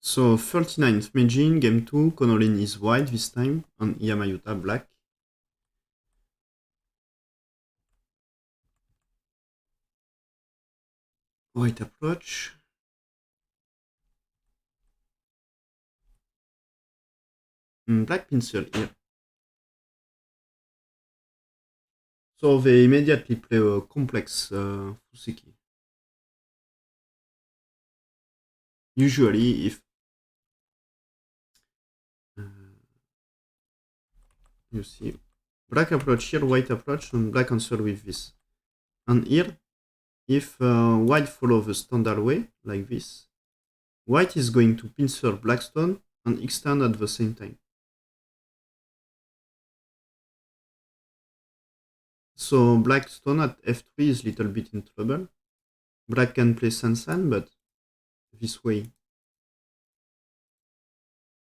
So 39th Meijin, game 2, Konorin is white this time, and Iyama Yuta black. White approach. Black pencil here. So they immediately play a complex Fuseki. Usually if you see black approach here, white approach, and black answer with this. And here, if white follow the standard way, like this, white is going to pincer black stone and extend at the same time. So black stone at f3 is a little bit in trouble. Black can play Sansan, but this way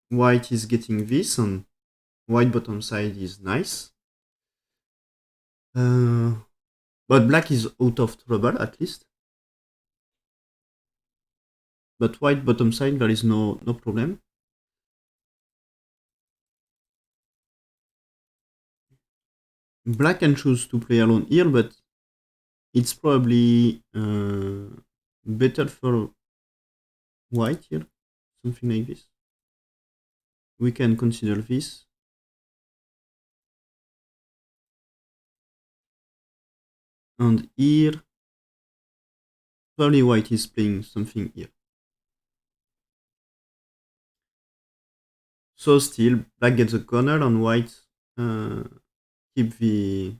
white is getting this, and white bottom side is nice. But black is out of trouble at least. But white bottom side, there is no problem. Black can choose to play alone here, but it's probably better for white here. Something like this. We can consider this. And here, probably white is playing something here. So still, black gets a corner and white keep the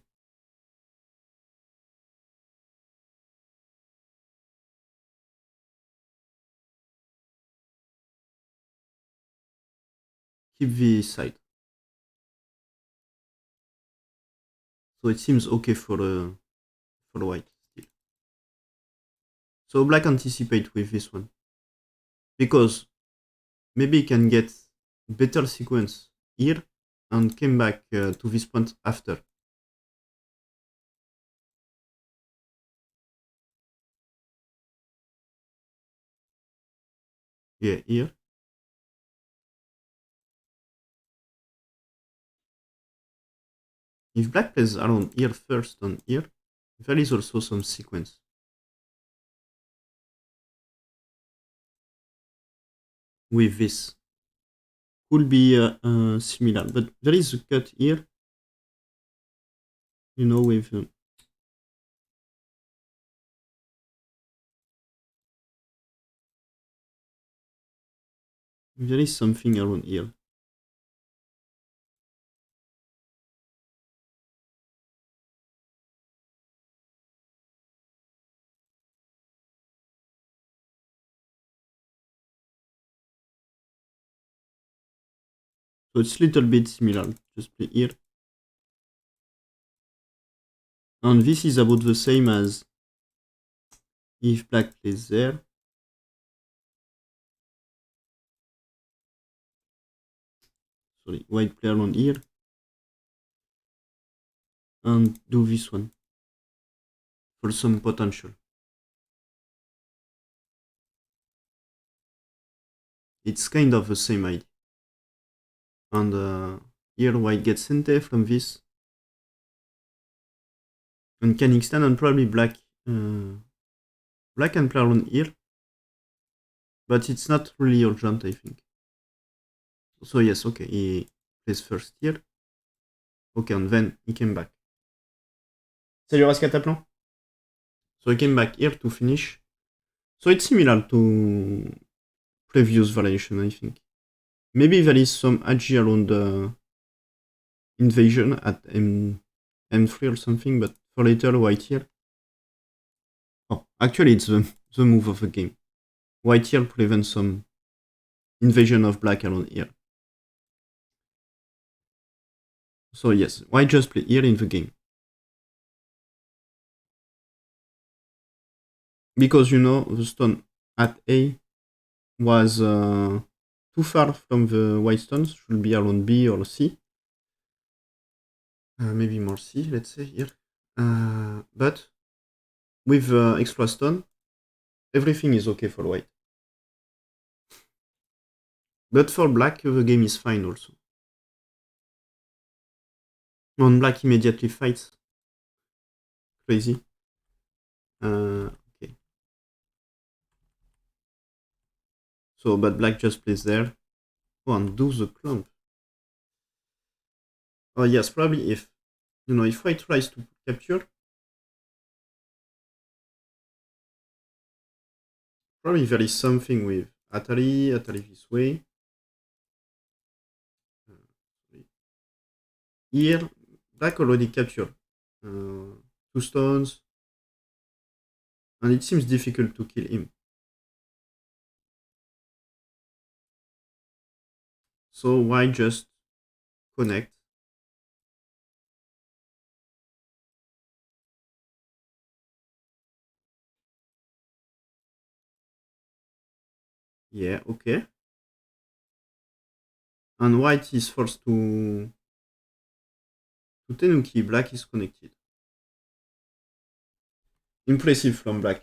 side. So it seems okay for white still. So black anticipate with this one, because maybe he can get better sequence here and came back to this point after. Yeah, here. If black plays around here first and here, there is also some sequence. With this. Could be similar, but there is a cut here. You know, with there is something around here. So it's a little bit similar. Just play here. And this is about the same as if black plays there. Sorry, white player on here. And do this one. For some potential. It's kind of the same idea. And here white gets Sente from this. And can extend, and probably black can play around here. But it's not really urgent, I think. So yes, okay, he plays first here. Okay, and then he came back. Salut Rascataplan. So he came back here to finish. So it's similar to previous variation, I think. Maybe there is some agi around the invasion at M3 or something, but for later, white here. Oh, actually, it's the move of the game. White here prevents some invasion of black around here. So yes, white just play here in the game. Because you know, the stone at A was too far from the white stones, should be around B or C. Maybe more C, let's say here. But with extra stone, everything is okay for white. But for black, the game is fine also. On black immediately fights. Crazy. Okay. So, but black just plays there. Oh, and do the clump. Oh yes, probably if, if white tries to capture, probably there is something with Atari this way. Here, black already captured two stones, and it seems difficult to kill him. So why just connect? Yeah, okay. And white is forced to Tenuki. Black is connected. Impressive from black.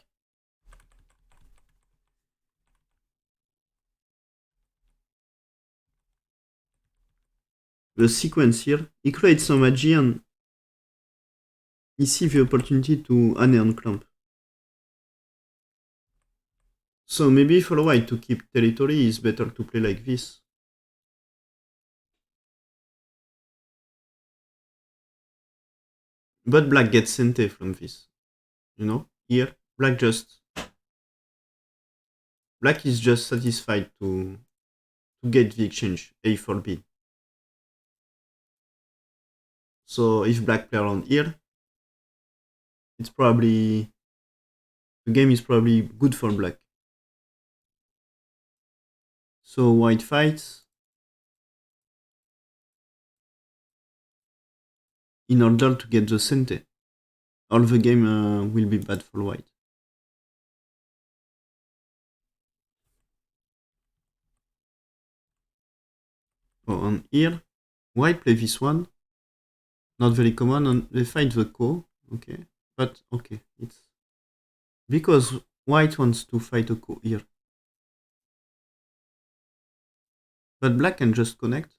The sequence here, he creates some magie and he sees the opportunity to Aneon Clamp. So maybe for white to keep territory is better to play like this. But black gets Sente from this. Here, black is just satisfied to get the exchange A for B. So if black play around here, it's probably the game is probably good for black. So white fights in order to get the Sente. All the game will be bad for white. Oh, and here, white play this one. Not very common, and they fight the ko. Okay, but okay, it's because white wants to fight a ko here. But black can just connect.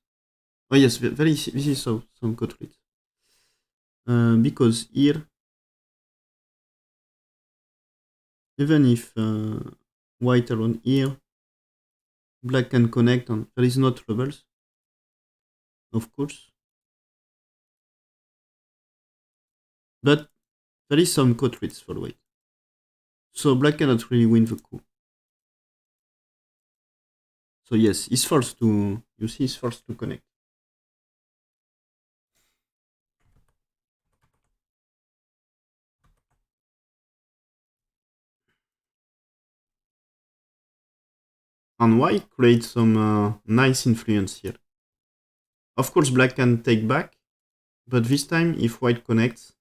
Oh yes, this is some code read. Because here, even if white around here, black can connect and there is no troubles, of course. But there is some code reads for white. So black cannot really win the coup. So yes, he's forced to, he's forced to connect. And white creates some nice influence here. Of course, black can take back, but this time, if white connects,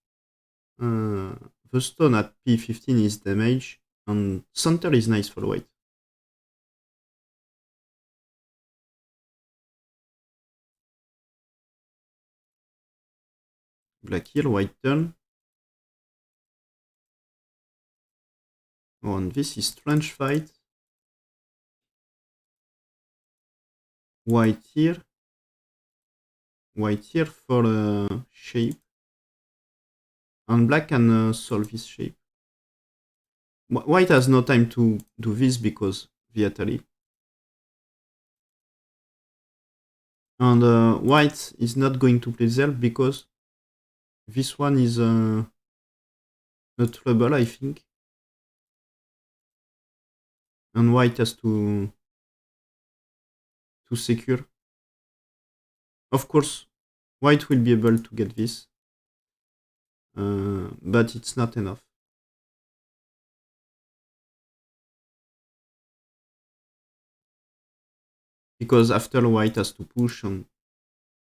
the stone at P15 is damaged, and center is nice for white. Black here, white turn. Oh, and this is strange fight. White here for shape. And black can solve this shape. White has no time to do this because the Atari. And white is not going to play there because this one is a trouble, I think. And white has to secure. Of course, white will be able to get this, but it's not enough. Because after white has to push and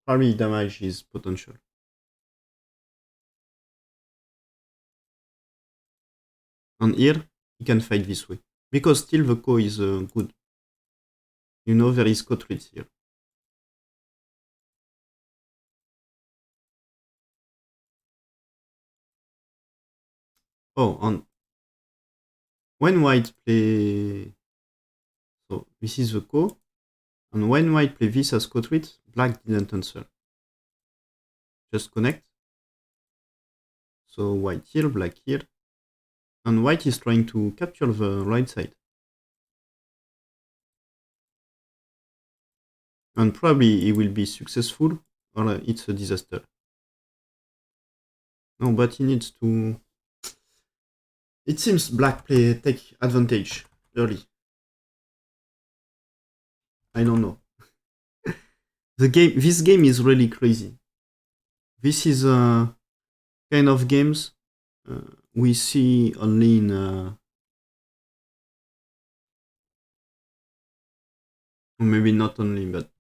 probably damage his potential. And here, he can fight this way. Because still the ko is good. There is ko treats here. Oh, and when white play... So this is the ko. And when white play this as co-treat, black didn't answer. Just connect. So white here, black here. And white is trying to capture the right side. And probably he will be successful, or it's a disaster. No, but he needs to... It seems black take advantage early. I don't know. This game is really crazy. This is a kind of games we see only in... maybe not only, but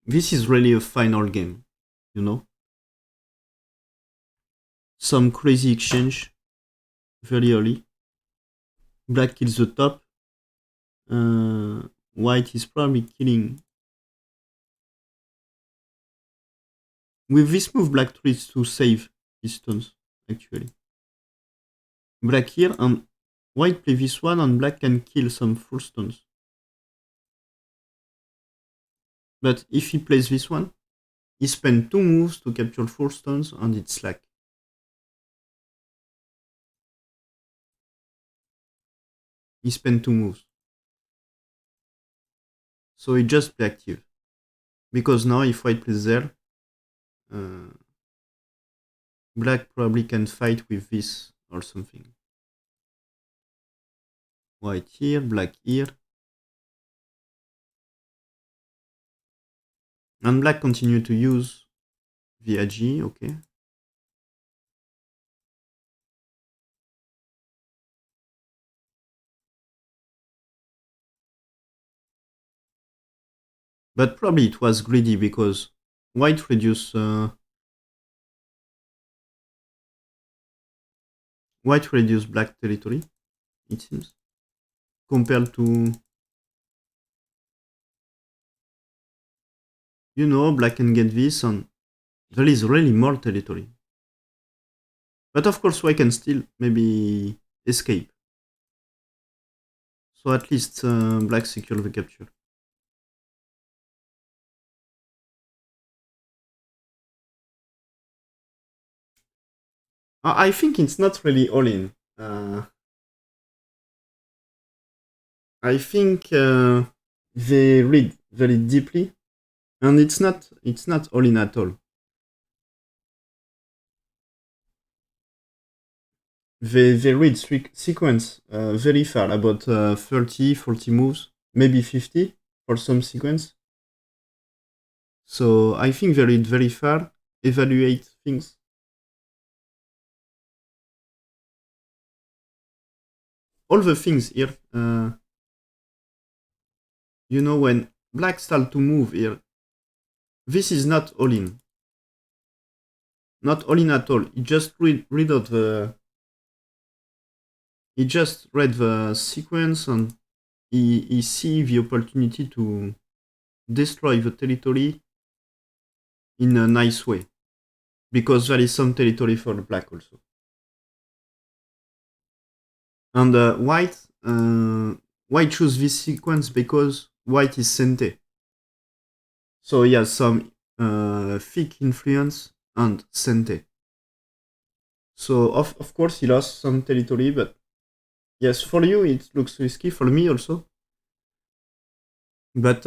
this is really a final game, you know? Some crazy exchange very early. Black kills the top. White is probably killing. With this move, black tries to save his stones, actually. Black here, and white play this one, and black can kill some full stones. But if he plays this one, he spends 2 moves to capture 4 stones, and it's slack. He spent 2 moves. So he just play active. Because now if white plays there, black probably can fight with this or something. White here, black here. And black continue to use the AG, okay. But probably it was greedy because white reduced black territory, it seems, compared to, you know, black can get this, and there is really more territory. But of course, white can still maybe escape. So at least black secure the capture. I think it's not really all in. I think they read very deeply, and it's not all in at all. They read sequence very far, about 30, 40 moves, maybe 50 for some sequence. So I think they read very far, evaluate things. All the things here, you know, when black start to move here, this is not all in. Not all in at all. He just read out the... He just read the sequence, and he see the opportunity to destroy the territory in a nice way. Because there is some territory for black also. And white choose this sequence because white is sente. So he has some thick influence and sente. So of course he lost some territory, but yes, for you it looks risky, for me also. But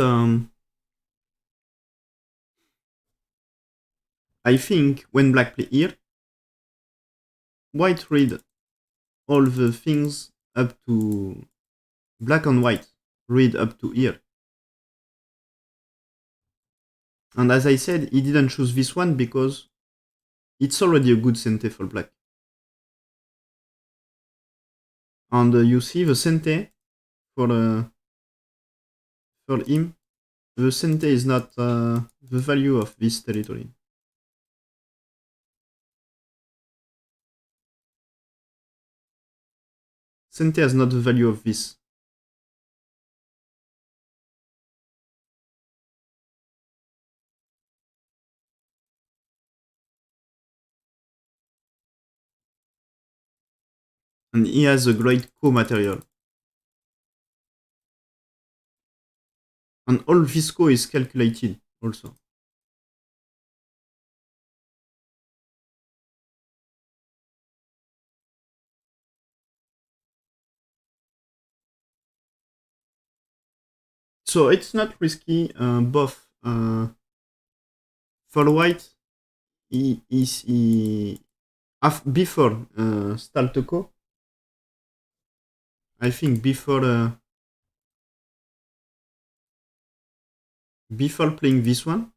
I think when black play here, white read all the things up to... Black and white read up to here. And as I said, he didn't choose this one because it's already a good sente for black. And you see the sente for him, the sente is not the value of this territory. Sente has not the value of this. And he has a great co-material. And all visco is calculated also. So it's not risky. Both for white, before Staltoko, I think before playing this one,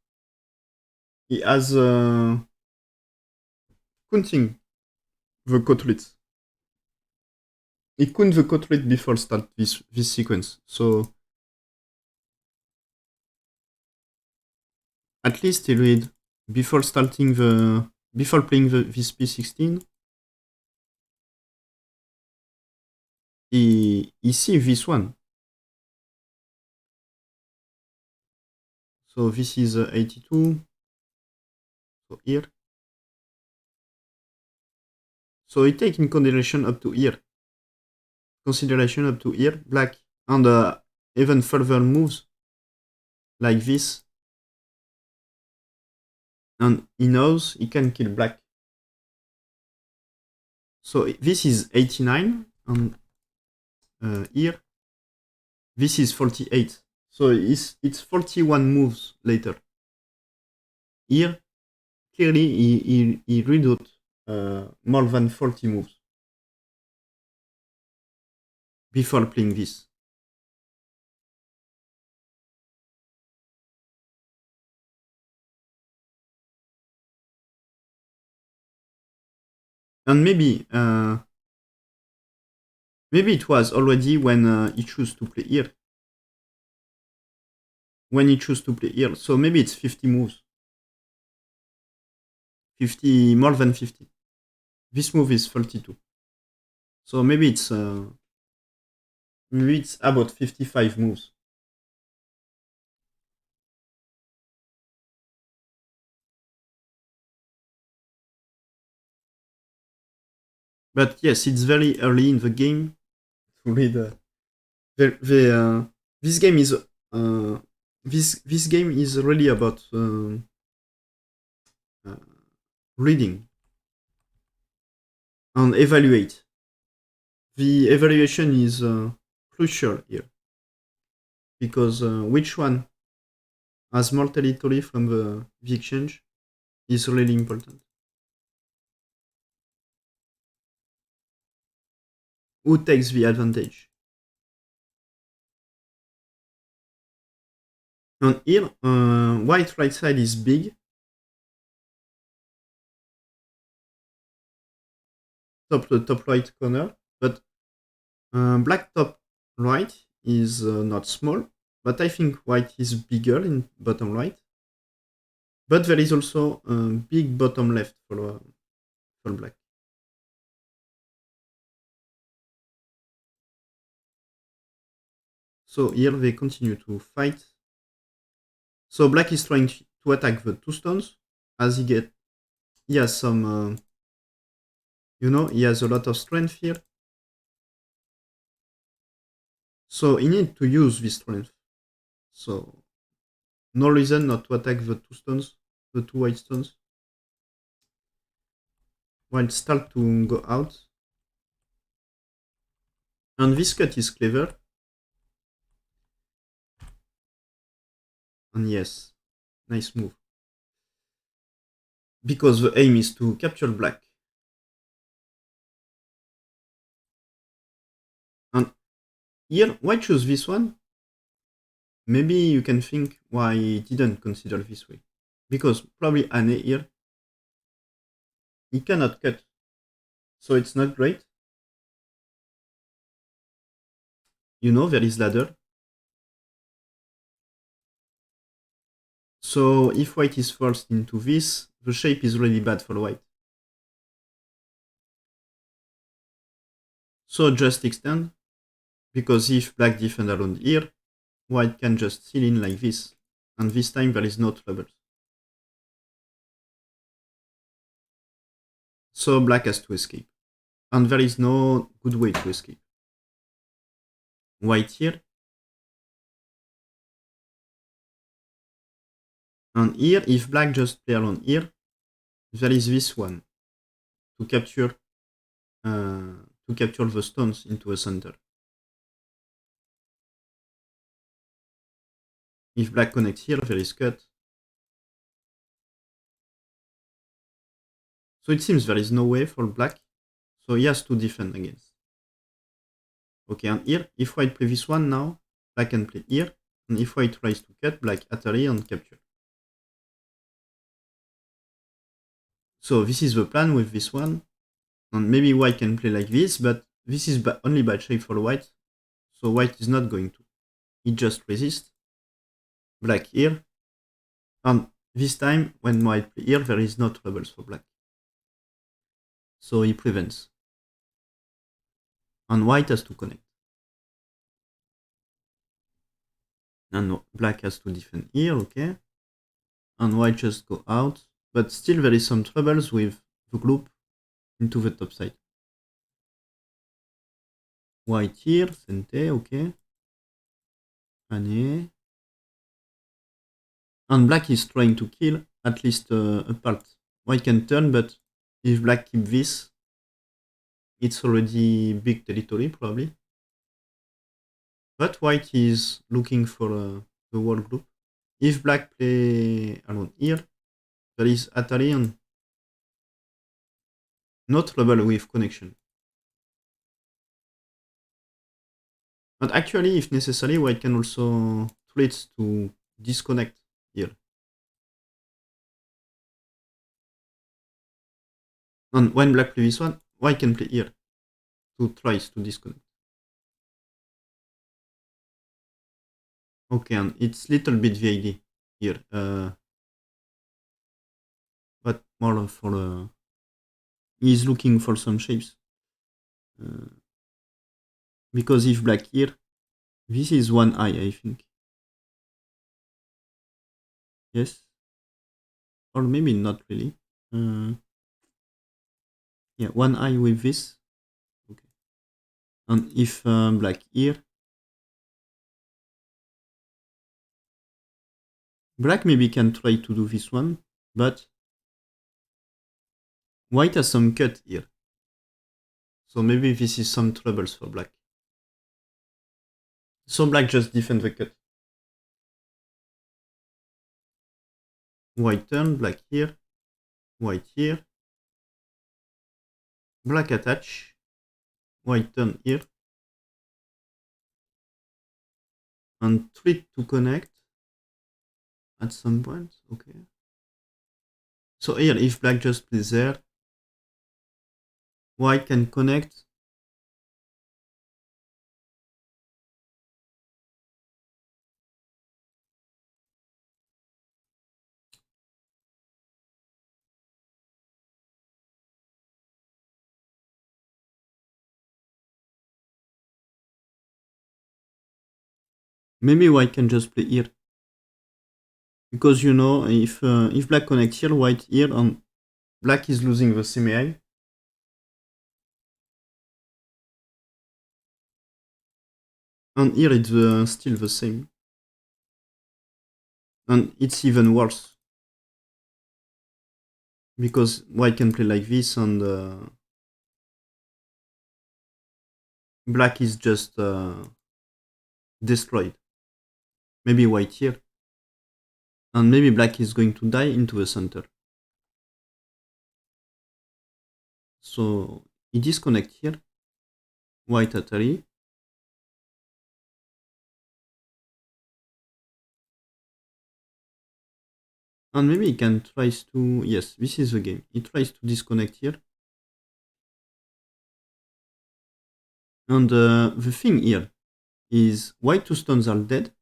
he has counting the cotlets. He count the cotlet before start this sequence. So at least he read before playing this P16. He see this one. So this is 82. So here. So he take in consideration up to here. Black. And even further moves like this. And he knows he can kill black. So this is 89. And here. This is 48. So it's 41 moves later. Here, clearly he read more than 40 moves before playing this. And maybe it was already when he chose to play here. When he chose to play here. So maybe it's 50 moves. 50, more than 50. This move is 32. So maybe it's about 55 moves. But yes, it's very early in the game to read. This game is this game is really about reading and evaluate. The evaluation is crucial here because which one has more territory from the exchange is really important. Who takes the advantage? And here, white right side is big. Top right corner, but black top right is not small, but I think white is bigger in bottom right. But there is also a big bottom left for black. So here they continue to fight. So black is trying to attack the two stones as he has some, he has a lot of strength here. So he needs to use this strength. So no reason not to attack the two stones, the two white stones. While start to go out. And this cut is clever. And yes, nice move. Because the aim is to capture black. And here, why choose this one? Maybe you can think why he didn't consider this way. Because probably Ane here, he cannot cut. So it's not great. There is ladder. So if white is forced into this, the shape is really bad for white. So just extend, because if black defend around here, white can just seal in like this, and this time there is no trouble. So black has to escape, and there is no good way to escape. White here, And here, if black just play alone here, there is this one to capture the stones into a center. If black connects here, there is cut. So it seems there is no way for black, so he has to defend against. Okay, and here, if white play this one now, black can play here, and if white tries to cut, black atari and capture. So this is the plan with this one, and maybe white can play like this, but this is only bad shape for white, so white is not going to. He just resists. Black here, and this time when white play here, there is no troubles for black. So he prevents. And white has to connect. And black has to defend here, okay? And white just go out. But still there is some troubles with the group into the top side. White here, Sente, okay. And black is trying to kill at least a part. White can turn, but if black keep this, it's already big territory probably. But white is looking for the whole group. If black play alone here, there is Atari and no trouble with connection. But actually, if necessary, white can also try to disconnect here. And when black play this one, white can play here to try to disconnect. Okay, and it's little bit VID here. But more for he's looking for some shapes. Because if black here, this is one eye, I think. Yes. Or maybe not really. Yeah, one eye with this. Okay. And if black here, black maybe can try to do this one, but white has some cut here. So maybe this is some troubles for black. So black just defend the cut. White turn, black here, white here. Black attach, white turn here. And try to connect at some point, okay. So here, if black just plays there, white can connect. Maybe white can just play here. Because you know, if black connects here, white here, and black is losing the semi-eye. And here it's still the same. And it's even worse. Because white can play like this and black is just destroyed. Maybe white here. And maybe black is going to die into the center. So he disconnect here. White Atari. And maybe he can tries to, yes, this is the game. He tries to disconnect here. And the thing here is white two stones are dead.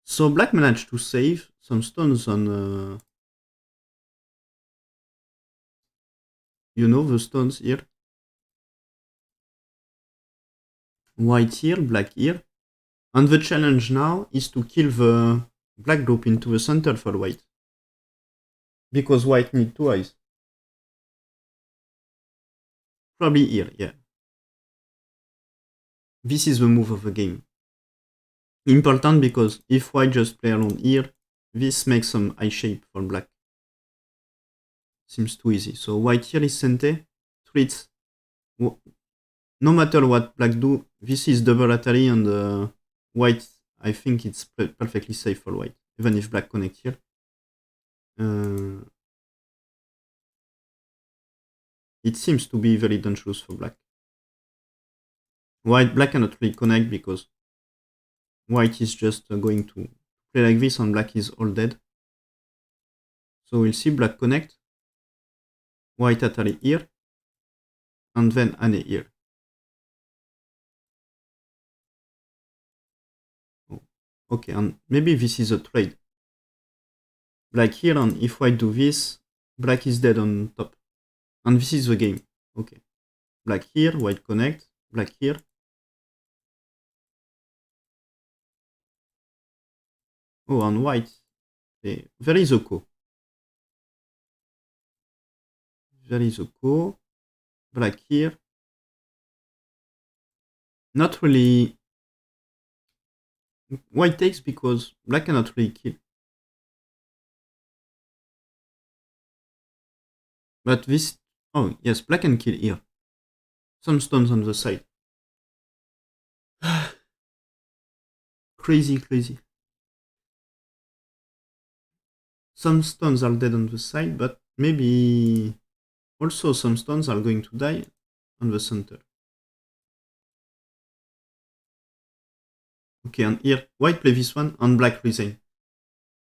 So black managed to save some stones on, you know, the stones here. White here, black here. And the challenge now is to kill the black group into the center for white. Because white need two eyes. Probably here, yeah. This is the move of the game. Important because if white just play alone here, this makes some eye shape for black. Seems too easy. So white here is sente. Treats. No matter what black do, this is double atari and white, I think it's perfectly safe for white, even if black connect here. It seems to be very dangerous for black. Black cannot really connect because white is just going to play like this and black is all dead. So we'll see black connect, white atari here, and then ane here. Oh, okay, and maybe this is a trade. Black here, and if white do this, black is dead on top. And this is the game. Okay. Black here, white connect, black here. Oh, and white. There is a ko. There is a ko. Black here. Not really. White takes because black cannot really kill. But this. Oh, yes, black can kill here. Some stones on the side. Crazy, crazy. Some stones are dead on the side, but maybe also some stones are going to die on the center. Okay, and here, white play this one, and black resign.